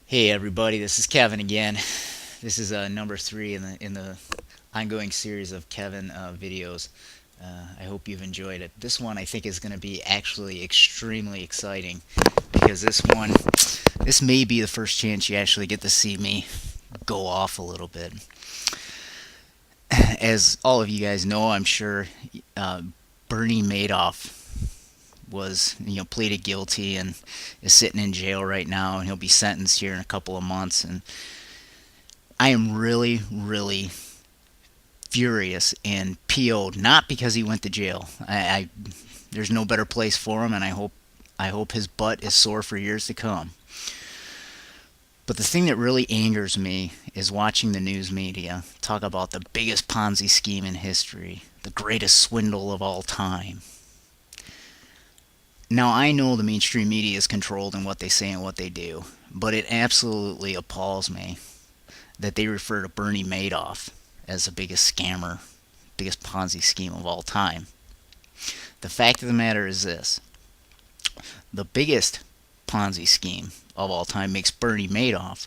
Hey everybody, this is Kevin again. This is number 3 in the ongoing series of Kevin videos. I hope you've enjoyed it. This one I think is going to be actually extremely exciting because this may be the first chance you actually get to see me go off a little bit. As all of you guys know, I'm sure uh, Bernie Madoff was pleaded guilty and is sitting in jail right now, and he'll be sentenced here in a couple of months. And I am really furious and PO'd, not because he went to jail. There's no better place for him, and I hope his butt is sore for years to come. But the thing that really angers me is watching the news media talk about the biggest Ponzi scheme in history, the greatest swindle of all time. Now, I know the mainstream media is controlled in what they say and what they do, but it absolutely appalls me that they refer to Bernie Madoff as the biggest scammer, biggest Ponzi scheme of all time. The fact of the matter is this: the biggest Ponzi scheme of all time makes Bernie Madoff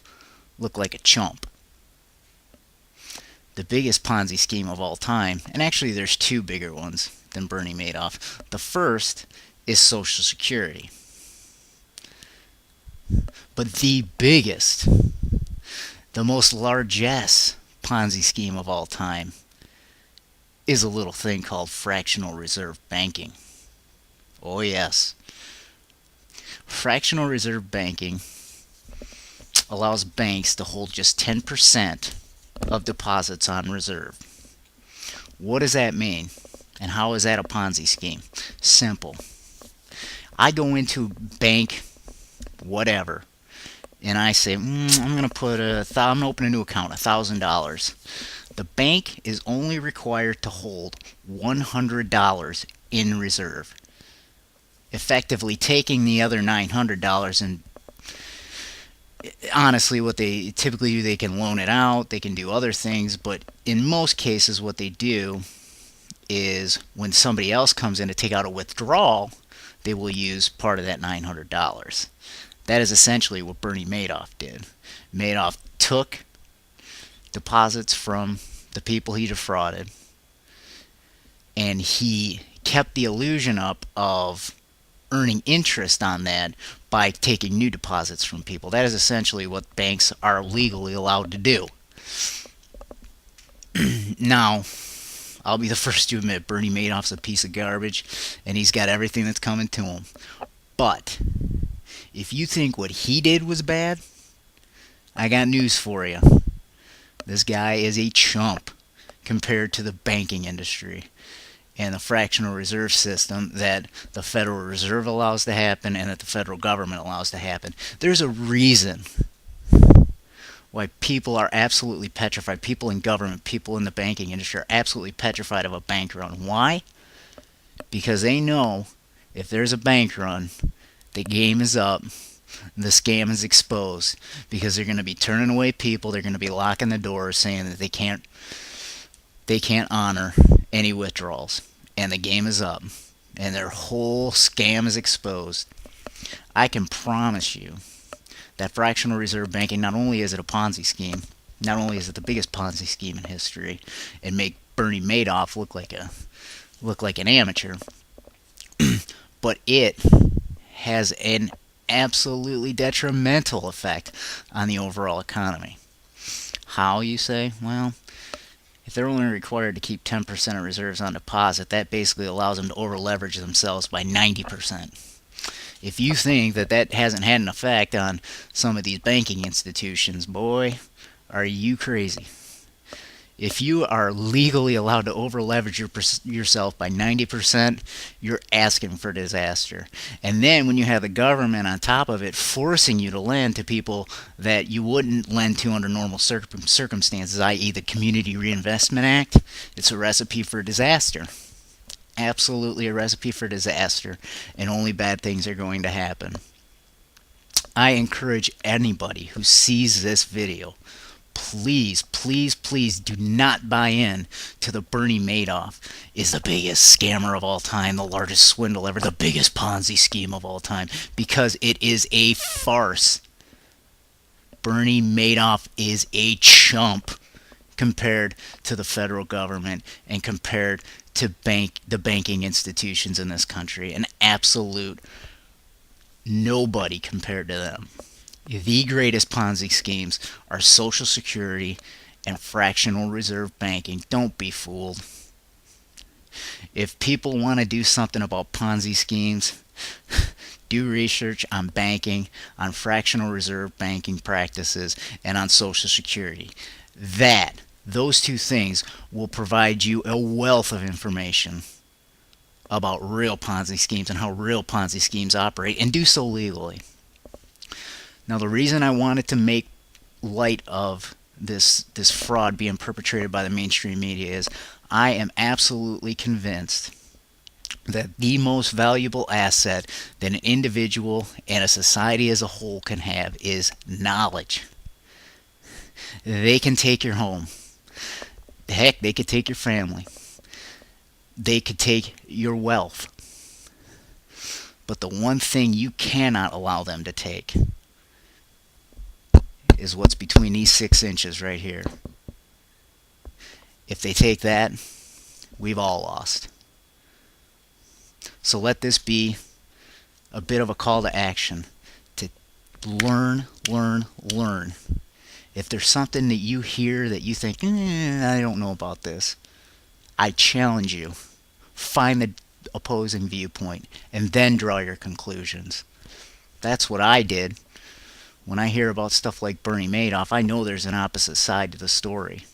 look like a chump. The biggest Ponzi scheme of all time, and actually there's two bigger ones than Bernie Madoff. The first is Social Security. But the biggest, the most largesse Ponzi scheme of all time is a little thing called fractional reserve banking. Oh, yes. Fractional reserve banking allows banks to hold just 10% of deposits on reserve. What does that mean? And how is that a Ponzi scheme? Simple. I go into bank, whatever, and I say, I'm going to open a new account, $1,000. The bank is only required to hold $100 in reserve, effectively taking the other $900. And honestly, what they typically do, they can loan it out, they can do other things, but in most cases what they do is when somebody else comes in to take out a withdrawal, they will use part of that $900. That is essentially what Bernie Madoff did. Madoff took deposits from the people he defrauded, and he kept the illusion up of earning interest on that by taking new deposits from people. That is essentially what banks are legally allowed to do. Now, I'll be the first to admit Bernie Madoff's a piece of garbage, and he's got everything that's coming to him. But if you think what he did was bad, I got news for you. This guy is a chump compared to the banking industry and the fractional reserve system that the Federal Reserve allows to happen and that the federal government allows to happen. There's a reason why people are absolutely petrified. People in government, people in the banking industry are absolutely petrified of a bank run. Why? Because they know if there's a bank run, the game is up, the scam is exposed, because they're going to be turning away people, they're going to be locking the doors, saying that they can't honor any withdrawals, and the game is up, and their whole scam is exposed. I can promise you that fractional reserve banking, not only is it a Ponzi scheme, not only is it the biggest Ponzi scheme in history, and make Bernie Madoff look like an amateur, but it has an absolutely detrimental effect on the overall economy. How, you say? Well, if they're only required to keep 10% of reserves on deposit, that basically allows them to over-leverage themselves by 90%. If you think that that hasn't had an effect on some of these banking institutions, boy, are you crazy. If you are legally allowed to over-leverage yourself by 90%, you're asking for disaster. And then when you have the government on top of it forcing you to lend to people that you wouldn't lend to under normal circumstances, i.e. the Community Reinvestment Act, it's a recipe for disaster. Absolutely a recipe for disaster, and only bad things are going to happen. I encourage anybody who sees this video, please do not buy in to the Bernie Madoff is the biggest scammer of all time, the largest swindle ever, the biggest Ponzi scheme of all time, because it is a farce. Bernie Madoff is a chump compared to the federal government and compared to the banking institutions in this country. An absolute nobody compared to them. The greatest Ponzi schemes are Social Security and fractional reserve banking. Don't be fooled. If people want to do something about Ponzi schemes, do research on banking, on fractional reserve banking practices, and on Social Security. Those two things will provide you a wealth of information about real Ponzi schemes and how real Ponzi schemes operate, and do so legally. Now, the reason I wanted to make light of this fraud being perpetrated by the mainstream media is I am absolutely convinced that the most valuable asset that an individual and a society as a whole can have is knowledge. They can take your home. Heck, they could take your family. They could take your wealth. But the one thing you cannot allow them to take is what's between these 6 inches right here. If they take that, we've all lost. So let this be a bit of a call to action to learn, learn, learn. If there's something that you hear that you think, I don't know about this, I challenge you. Find the opposing viewpoint and then draw your conclusions. That's what I did. When I hear about stuff like Bernie Madoff, I know there's an opposite side to the story.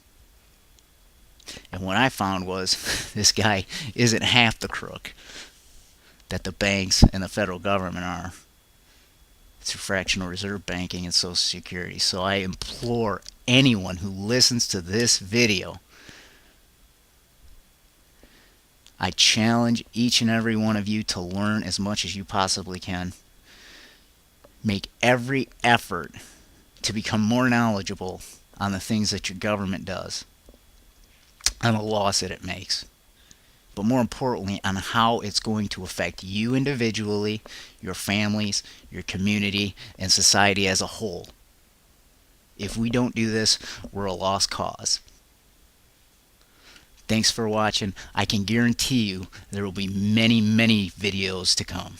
And what I found was this guy isn't half the crook that the banks and the federal government are through fractional reserve banking and Social Security. So I implore anyone who listens to this video, I challenge each and every one of you to learn as much as you possibly can. Make every effort to become more knowledgeable on the things that your government does, on the laws that it makes, but more importantly on how it's going to affect you individually, your families, your community, and society as a whole. If we don't do this, we're a lost cause. Thanks for watching. I can guarantee you there will be many, many videos to come.